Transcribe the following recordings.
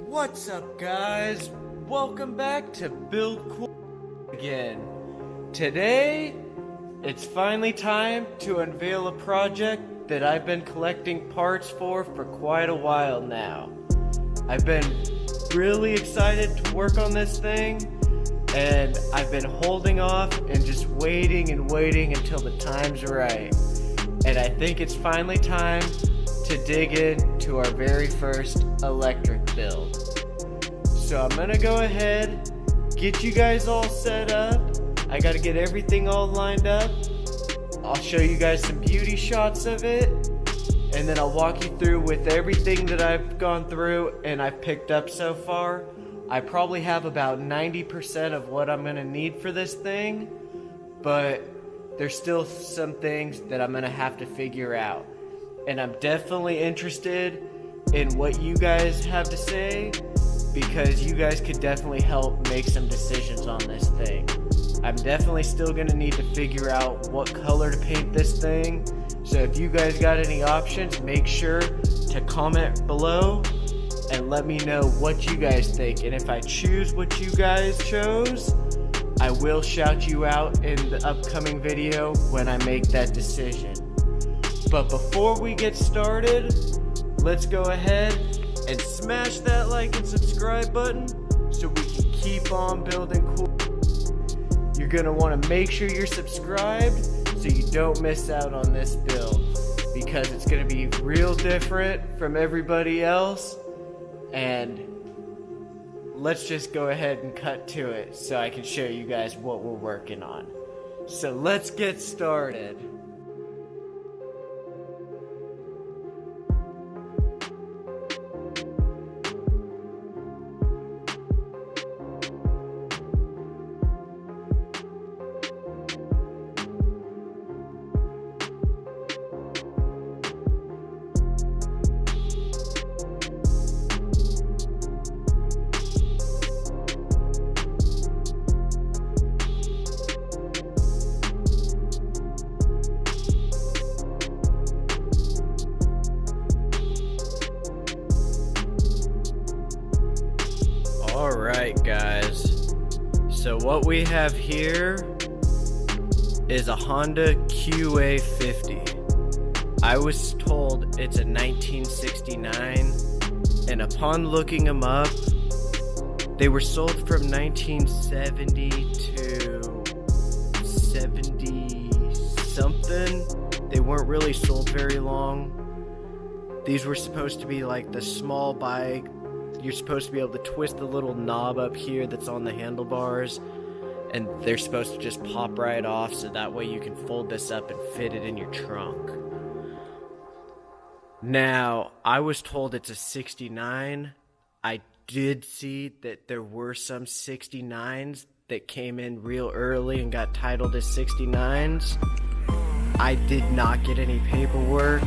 What's up, guys? Welcome back to Build Cool again. Today, it's finally time to unveil a project that I've been collecting parts for quite a while now. I've been really excited to work on this thing, and I've been holding off and just waiting until the time's right. And I think it's finally time to dig into our very first electric build. So I'm gonna go ahead, get you guys all set up. I gotta get everything all lined up. I'll show you guys some beauty shots of it, and then I'll walk you through with everything that I've gone through and I've picked up so far. I probably have about 90% of what I'm gonna need for this thing, but there's still some things that I'm gonna have to figure out. And I'm definitely interested in what you guys have to say, because you guys could definitely help make some decisions on this thing. I'm definitely still gonna need to figure out what color to paint this thing. So if you guys got any options, make sure to comment below and let me know what you guys think. And if I choose what you guys chose, I will shout you out in the upcoming video when I make that decision. But before we get started, let's go ahead and smash that like and subscribe button so we can keep on building cool. You're gonna want to make sure you're subscribed so you don't miss out on this build, because it's gonna be real different from everybody else. And let's just go ahead and cut to it so I can show you guys what we're working on. So let's get started. Alright guys, so what we have here is a Honda QA50. I was told it's a 1969, and upon looking them up, they were sold from 1970 to 70 something. They weren't really sold very long. These were supposed to be like the small bike. You're supposed to be able to twist the little knob up here that's on the handlebars, and they're supposed to just pop right off, so that way you can fold this up and fit it in your trunk. Now, I was told it's a 69. I did see that there were some 69s that came in real early and got titled as 69s. I did not get any paperwork.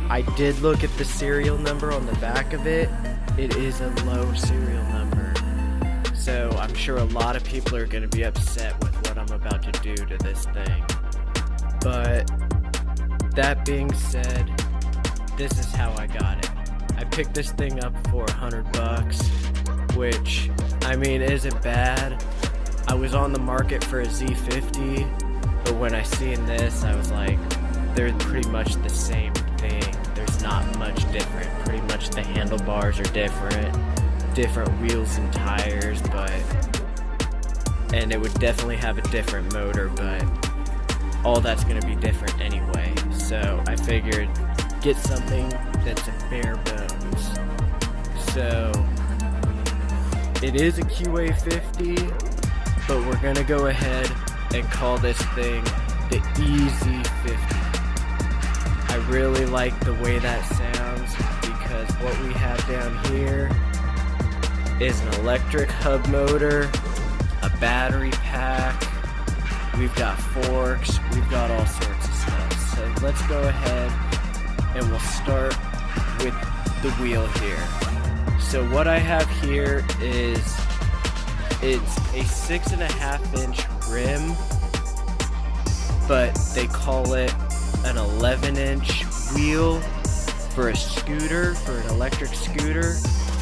I did look at the serial number on the back of it. It is a low serial number, so I'm sure a lot of people are going to be upset with what I'm about to do to this thing. But that being said, this is how I got it. I picked this thing up for $100, which, I mean, isn't bad. I was on the market for a Z50, but when I seen this, I was like, they're pretty much the same thing. There's not much different. Pretty much the handlebars are different wheels and tires, and it would definitely have a different motor, but all that's going to be different anyway. So I figured get something that's a bare bones. So it is a QA50, but we're going to go ahead and call this thing the EZ50. I really like the way that sounds, because what we have down here is an electric hub motor, a battery pack, we've got forks, we've got all sorts of stuff. So let's go ahead and we'll start with the wheel here. So what I have here is, it's a 6.5-inch rim, but they call it an 11-inch wheel for a scooter, for an electric scooter.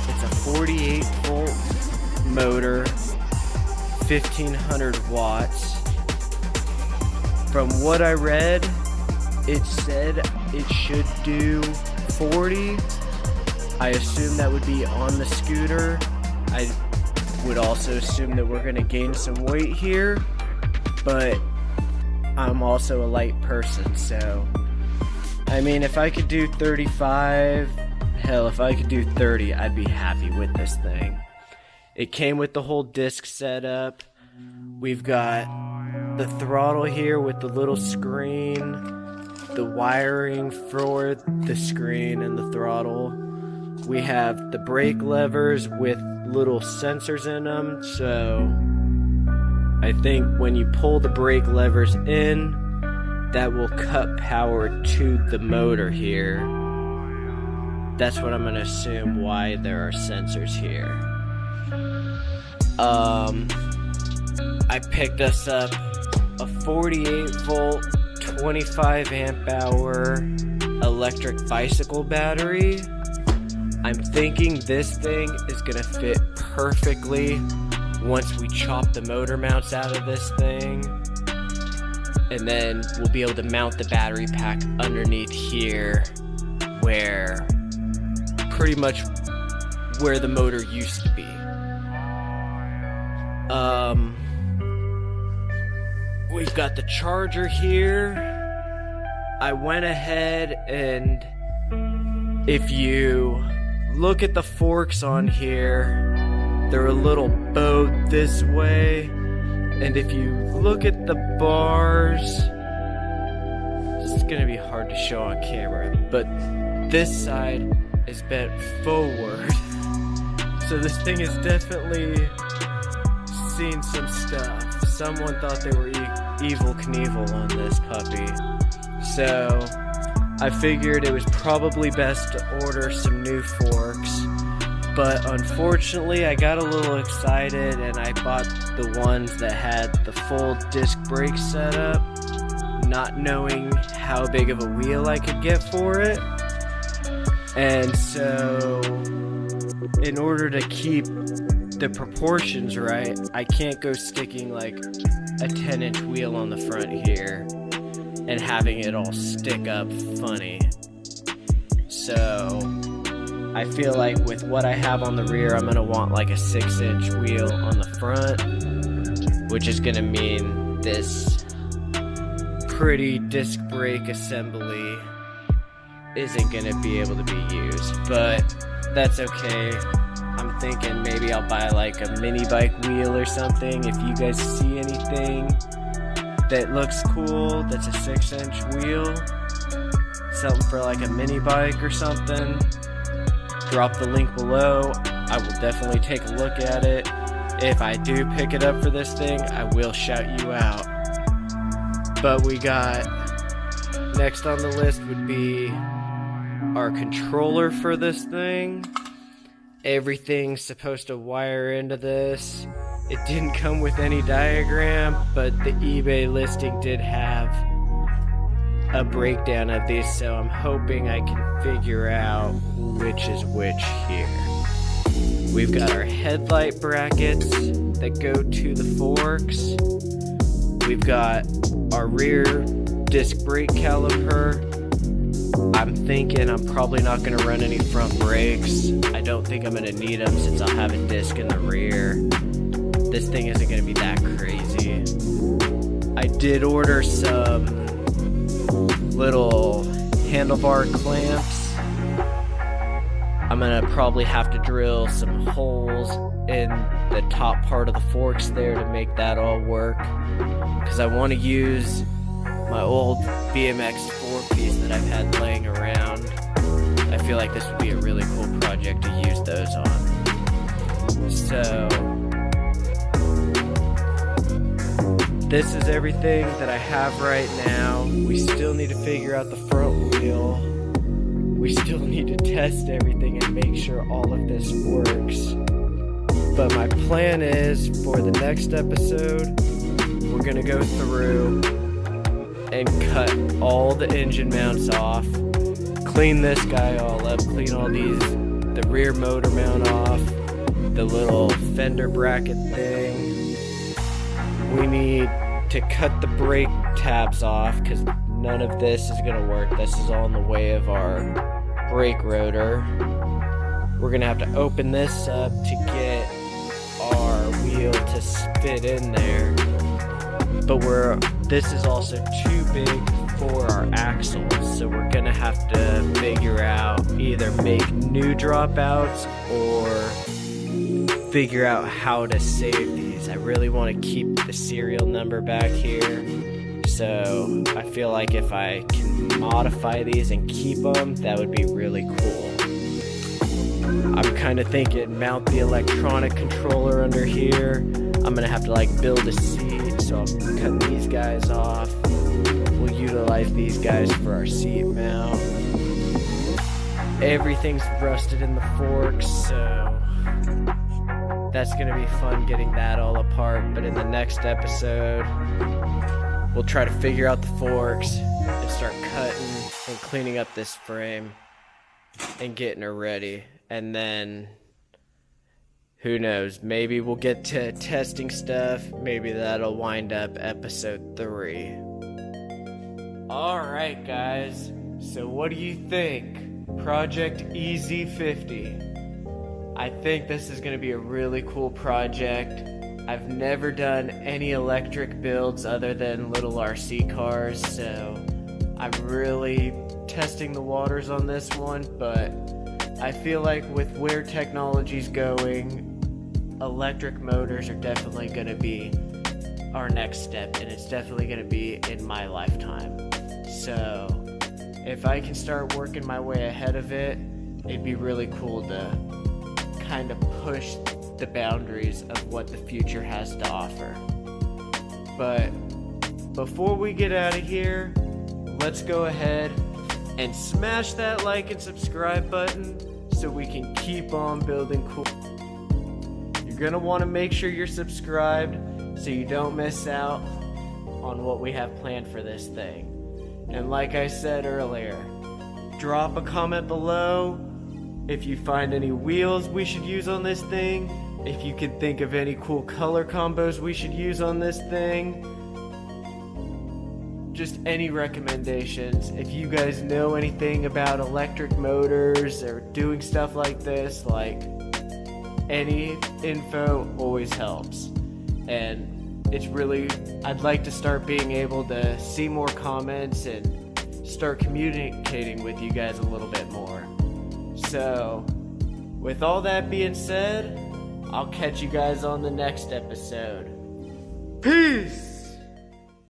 It's It's a 48 volt motor, 1500 watts. From what I read, it said it should do 40. I assume that would be on the scooter. I would also assume that we're gonna gain some weight here, but I'm also a light person, so I mean, if I could do 35, hell, if I could do 30, I'd be happy with this thing. It came with the whole disc setup. We've got the throttle here with the little screen, the wiring for the screen and the throttle. We have the brake levers with little sensors in them, so I think when you pull the brake levers in, that will cut power to the motor here. That's what I'm gonna assume why there are sensors here. I picked us up a 48 volt, 25 amp hour electric bicycle battery. I'm thinking this thing is gonna fit perfectly once we chop the motor mounts out of this thing. And then we'll be able to mount the battery pack underneath here, where pretty much where the motor used to be. We've got the charger here. I went ahead and if you look at the forks on here, they're a little bowed this way. And if you look at the bars, it's gonna be hard to show on camera, but this side is bent forward. So this thing has definitely seen some stuff. Someone thought they were Evel Knievel on this puppy. So I figured it was probably best to order some new forks. But unfortunately, I got a little excited and I bought the ones that had the full disc brake setup, not knowing how big of a wheel I could get for it. And so, in order to keep the proportions right, I can't go sticking like a 10-inch wheel on the front here and having it all stick up funny. So I feel like with what I have on the rear, I'm gonna want like a 6-inch wheel on the front, which is gonna mean this pretty disc brake assembly isn't gonna be able to be used, but that's okay. I'm thinking maybe I'll buy like a mini bike wheel or something. If you guys see anything that looks cool, that's a 6-inch wheel, something for like a mini bike or something, drop the link below. I will definitely take a look at it. If I do pick it up for this thing, I will shout you out. But we got, next on the list would be our controller for this thing. Everything's supposed to wire into this. It didn't come with any diagram, but the eBay listing did have a breakdown of these, so I'm hoping I can figure out which is which here. We've got our headlight brackets that go to the forks. We've got our rear disc brake caliper. I'm thinking I'm probably not going to run any front brakes. I don't think I'm going to need them since I'll have a disc in the rear. This thing isn't going to be that crazy. I did order some little handlebar clamps. I'm going to probably have to drill some holes in the top part of the forks there to make that all work, because I want to use my old BMX 4-piece that I've had laying around. I feel like this would be a really cool project to use those on. So this is everything that I have right now. We still need to figure out the front wheel. We still need to test everything and make sure all of this works. But my plan is, for the next episode, we're gonna go through and cut all the engine mounts off, clean this guy all up, clean all these the rear motor mount off, the little fender bracket thing. We need to cut the brake tabs off because none of this is gonna work. This is all in the way of our brake rotor. We're gonna have to open this up to get our wheel to fit in there. But this is also too big for our axles, so we're gonna have to figure out either make new dropouts or figure out how to save these. I really want to keep the serial number back here, so I feel like if I can modify these and keep them, that would be really cool. I'm kind of thinking mount the electronic controller under here. I'm gonna have to like build a seat, so I'll cut these guys off. We'll utilize these guys for our seat mount. Everything's rusted in the forks, so that's gonna be fun getting that all apart. But in the next episode, we'll try to figure out the forks and start cutting and cleaning up this frame and getting her ready. And then, who knows, maybe we'll get to testing stuff. Maybe that'll wind up episode 3. Alright guys, so what do you think? Project EZ50. I think this is going to be a really cool project. I've never done any electric builds other than little RC cars, so I'm really testing the waters on this one, but I feel like with where technology's going, electric motors are definitely going to be our next step, and it's definitely going to be in my lifetime. So if I can start working my way ahead of it, it'd be really cool to kind of push the boundaries of what the future has to offer. But before we get out of here, let's go ahead and smash that like and subscribe button so we can keep on building cool. You're gonna want to make sure you're subscribed so you don't miss out on what we have planned for this thing. And like I said earlier, drop a comment below if you find any wheels we should use on this thing, if you can think of any cool color combos we should use on this thing, just any recommendations. If you guys know anything about electric motors or doing stuff like this, like any info always helps. And it's really, I'd like to start being able to see more comments and start communicating with you guys a little bit more. So, with all that being said, I'll catch you guys on the next episode.